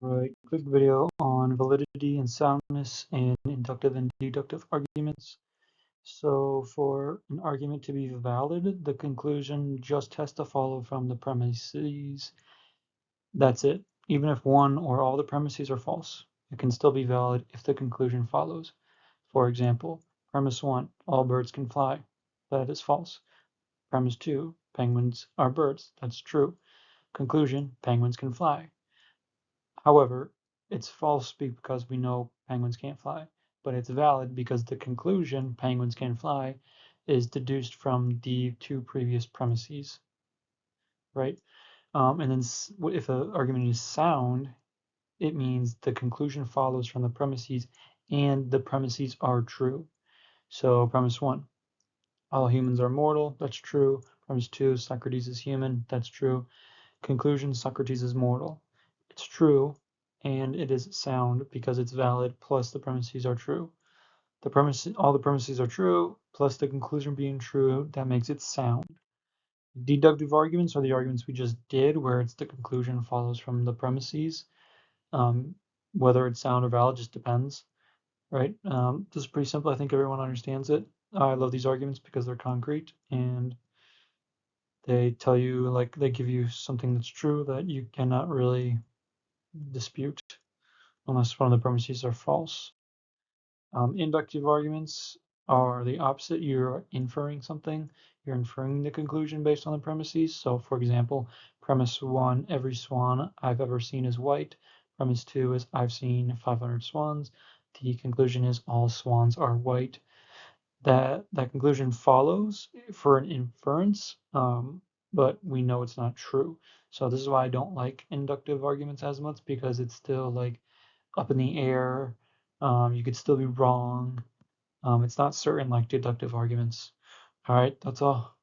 Right, quick video on validity and soundness in inductive and deductive arguments. So for an argument to be valid, the conclusion just has to follow from the premises. That's it. Even if one or all the premises are false, it can still be valid if the conclusion follows. For example, premise 1, all birds can fly. That is false. Premise 2, penguins are birds. That's true. Conclusion, penguins can fly. However, it's false because we know penguins can't fly, but it's valid because the conclusion, penguins can fly, is deduced from the two previous premises, right? And then if the argument is sound, it means the conclusion follows from the premises and the premises are true. So premise 1, all humans are mortal. That's true. Premise 2, Socrates is human. That's true. Conclusion, Socrates is mortal. It's true, and it is sound because it's valid, plus the premises are true. All the premises are true, plus the conclusion being true, that makes it sound. Deductive arguments are the arguments we just did, where it's the conclusion follows from the premises. Whether it's sound or valid just depends, right? This is pretty simple. I think everyone understands it. I love these arguments because they're concrete and they tell you, like, they give you something that's true that you cannot really dispute unless one of the premises are false. Inductive arguments are the opposite. You're inferring something. You're inferring the conclusion based on the premises. So, for example, premise 1, every swan I've ever seen is white. Premise 2 is I've seen 500 swans. The conclusion is all swans are white. That conclusion follows for an inference, but we know it's not true. So this is why I don't like inductive arguments as much, because it's still like up in the air. You could still be wrong. It's not certain like deductive arguments. All right, that's all.